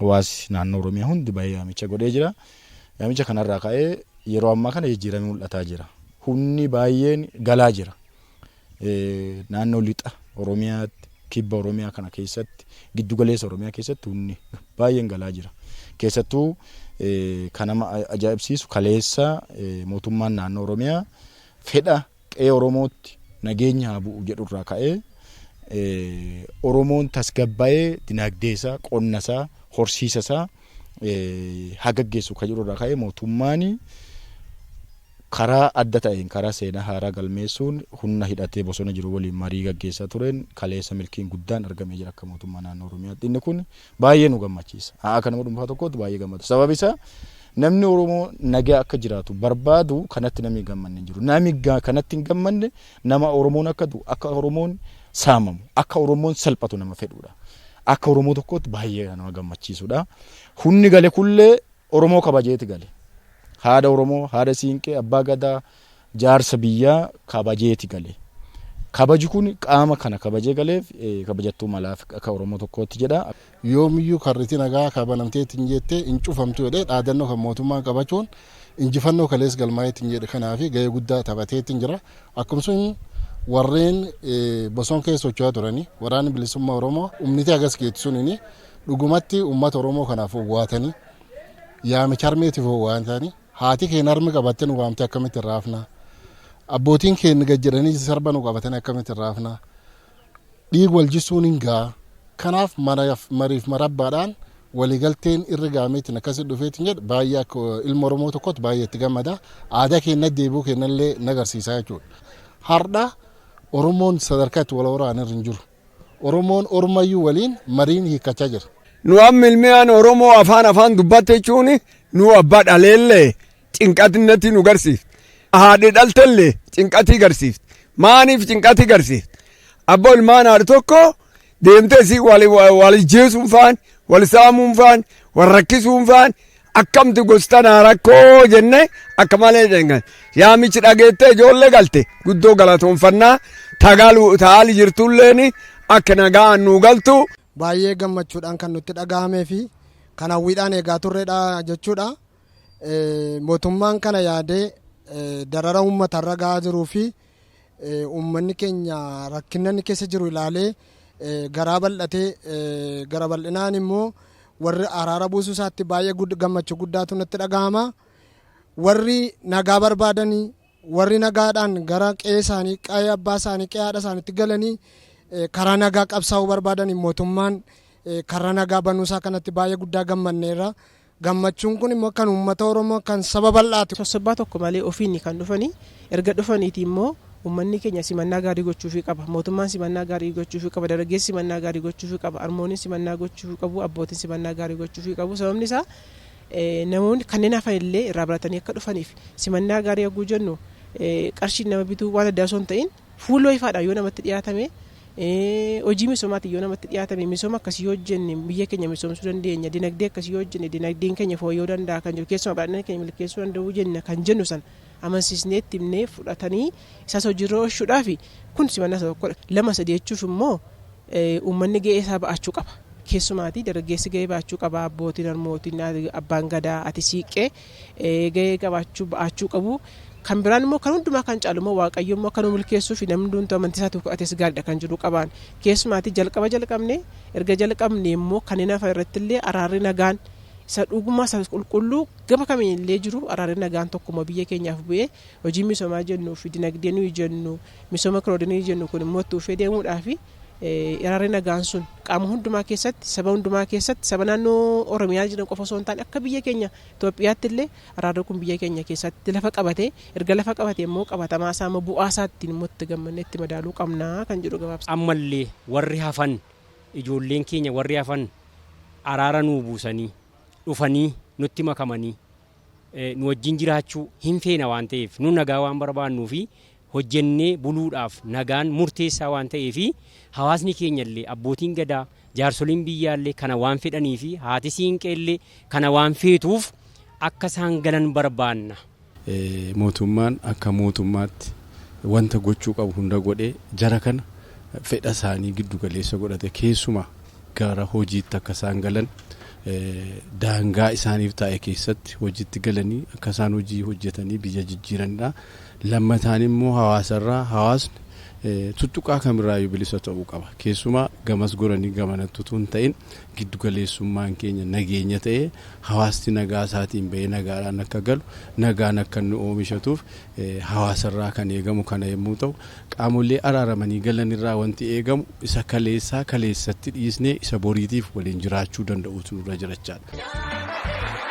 hawaasi naannoo Oromiyaa hundi baay'ee yaamicha godhee jira. Yaamicha kanarraa ka'ee yeroo ammaa kana jijjiiramee mul'ataa jira. Humni baay'een galaa jira. Naannoo lixa Oromiyaatti, kibba Oromiyaa kana keessatti, giddu galeessa Oromiyaa keessatti humni baay'een galaa jira. Keessattuu kan nama ajaa'ibsiisu kaleessa mootummaan naannoo Oromiyaa fedha qe'ee Oromootti nageenya haa bu'u jedhurraa ka'ee Oromoon tasgabbaa'ee dinagdee isaa, qonna isaa, horsiisa isaa haa gaggeessu kan jedhurraa ka'ee mootummaan karaa adda ta'een karaa seenaa haaraa galmeessuun humna hidhatee bosona jiru waliin marii gaggeessaa tureen kaleessa milkiin guddaan argamee jira akka mootummaa naannoo Oromiyaatti. Inni kun baay'ee nu gammachiisa. Akka nama dhuunfaa tokkootti baay'ee gammada. Sababni isaa namni Oromoo nagaa akka jiraatu barbaadu kanatti namni gammanne hin jiru. Namni kanatti hin gammanne nama Oromoon akka du'u, akka Oromoon saamamu, akka Oromoon salphatu nama fedhudha. Akka Oromoo tokkootti baay'ee nama gammachiisudha. Humni gale kullee Oromoo kabajeeti gale. Haadha Oromoo, haadha Siinqee, Abbaa Gadaa, jaarsa biyyaa kabajeeti gale. Kabaji kun qaama kana kabajee galeef kabajattuu malaaf akka Oromoo tokkootti jedha. Yoomiyyuu karriti nagaa kabanamteetti hin jettee hin cufamtu jedhee dhaadannoo kan mootummaan qabachuun injifannoo kalees galmaa'eetti hin jedhe kanaafi gahee guddaa taphateetti jira. Akkasumas warreen bosona keessa socho'aa turanii waraanni bilisummaa Oromoo humniti agas geettu suniin dhugumatti uummata Oromoo kanaaf waatanii yaamicha harmeetiif waatanii haati keenya harmi qabattee nu waamtee akkamitti raafna. Abbootiin keenya gajjedhanii sarba nu qabatanii akkamitti raafna. Dhiig wal jisuun hin gaa. Kanaaf mariif marabbaadhaan waliigalteen irra gaameetiin akkasii dhufeetiin jedhu baay'ee akka ilma Oromoo tokkotti baay'ee itti gammada. Aadaa keenya deebi'uu keenyallee nagarsiisaa jechuudha. Har'a Oromoon sadarkaa itti wal waraanaa hin jiru. Oromoon Oromayyuu waliin mariin hiikkachaa jira. Nu amma ilmiyaan Oromoo afaan dubbatte jechuun nu abbaa dhaleellee cinqatinatti nu garsiifte. Haadhi dhaltellee cinqatii garsiifte. Maaniif cinqatii garsiifte? Abbaa ilmaan haadhi tokko deemtee si wal jeesuun faan, wal saamuun faan, wal rakkisuun faan akkamti gostaan rakkoo jenne akka malee jengan. Yaamichi dhageettee ijoollee galte guddoo galatoonfannaa taali jirtulleen akka nagaan nu galtu. Baay'ee gammachuudhaan kan nutti dhaga'amee fi kan hawwiidhaan eegaa turredha jechuudha. Mootummaan kana yaadee darara uummatarra gahaa jiruu fi uummanni keenya rakkinni keessa jiru ilaalee garaa bal'atee gara bal'inaan immoo warri araara buusuu isaatti baay'ee gammachuu guddaatu nutti dhaga'ama. Warri nagaa barbaadanii warri nagaadhaan gara qe'ee isaanii, qe'ee abbaa isaanii, qe'ee haadha isaaniitti galanii karaa nagaa qabsaa'uu barbaadan mootummaan karaa nagaa banuusaa kanatti baay'ee guddaa gammanneerra. Gammachuun kun immoo kan uummata Oromoo kan saba bal'aati. Sossobaa tokko malee ofiin kan dhufanii erga dhufaniiti immoo uummanni keenya simannaa gaarii gochuufii qaba. Mootummaan simannaa gaarii gochuufii qaba. Dargaggeessi simannaa gaarii gochuufii qaba. Harmoonni simannaa gochuufii qabu. Abbootiin simannaa gaarii gochuufii qabu. Sababni isaa namoonni kanneen hafan illee irraa baratanii akka dhufaniif simannaa gaarii yogguu jennu qarshii nama bituu waan addaa osoo hin ta'in fuuloo ifaadhaan yoo namatti dhiyaatame hojii misoomaati yoo namatti dhiyaatame misooma akkasii yoo hojjenne biyya keenya misoomsuu dandeenya. Dinagdee akkasii yoo hojjenne dinagdeen keenya fooyya'uu danda'a kan jiru keessumaa baadhina keenya milkeessuu danda'uu jenna kan jennu san amansiisnee himnee fudhatanii isas hojiirra oolchuudhaaf kun simannaa tokkodha. Lama sadii jechuuf immoo uummanni ga'ee isaa ba'achuu qaba. Keessumaati dargaggeessi ga'ee ba'achuu qaba. Abbootiin harmootiin abbaan gadaa ati siiqqee ga'ee ba'achuu qabu. Kan biraan immoo kan hundumaa kan caalu immoo waaqayyo immoo kan milkeessuu fi namni hunduu amantii isaatti fudhates gaariidha kan jiru qabaan. Keessumaati jalqabne erga jalqabne immoo kanneen hafa irratti illee araarri nagaan isa dhugummaa isa qulqulluu gama kamiin illee jiru araarri nagaan tokkuma biyya keenyaaf bu'ee hojii misoomaa jennuu fi dinagdee nuyi jennu misooma kiroodinii jennu kun immoo tuufee deemuudhaaf araarri nagaan sun qaama hundumaa keessatti saba hundumaa keessatti saba naannoo Oromiyaa jiran qofa osoo hin taane akka biyya keenya Itoophiyaatti illee araarri kun biyya keenya keessatti lafa qabatee erga lafa qabatee immoo qabatamaa isaa immoo bu'aa isaatti immoo itti gammannee itti madaaluu qabnaa kan jedhu gabaabsa. Ammallee warri hafan ijoolleen keenya warri hafan araara nuu buusanii dhufanii nutti makamanii nu wajjin jiraachuu hin feena waan ta'eef nu nagaa waan barbaannuu fi hojjennee buluudhaaf nagaan murteessaa waan ta'eef hawaasni keenyallee abbootiin gadaa jaarsoliin biyyaallee kana waan fedhanii fi haati siinqeellee kana waan feetuuf akka isaan galan barbaanna. Mootummaan akka mootummaatti wanta gochuu qabu hunda godhee jara kana fedha isaanii giddu galeessa godhate keessumaa gara hojiitti akka isaan galan daangaa isaaniif taa'e keessatti hojiitti galanii akka isaan hojii hojjetanii biyya jijjiiranidha. Lammataan immoo hawaasarraa hawaasni tuttuqaa kamirraayyuu bilisa ta'uu qaba. Keessumaa gamas goranii gamanattu tun ta'in giddugaleessummaan keenya nageenya ta'ee hawaasti nagaa isaatiin bahee nagaadhaan akka galu nagaan akka inni oomishatuuf hawaasarraa kan eegamu kana yommuu ta'u qaamolee araaramanii galanirraa wanti eegamu isa kaleessaa kaleessatti dhiisnee isa boriitiif waliin jiraachuu danda'uutu nurra jirachaadha.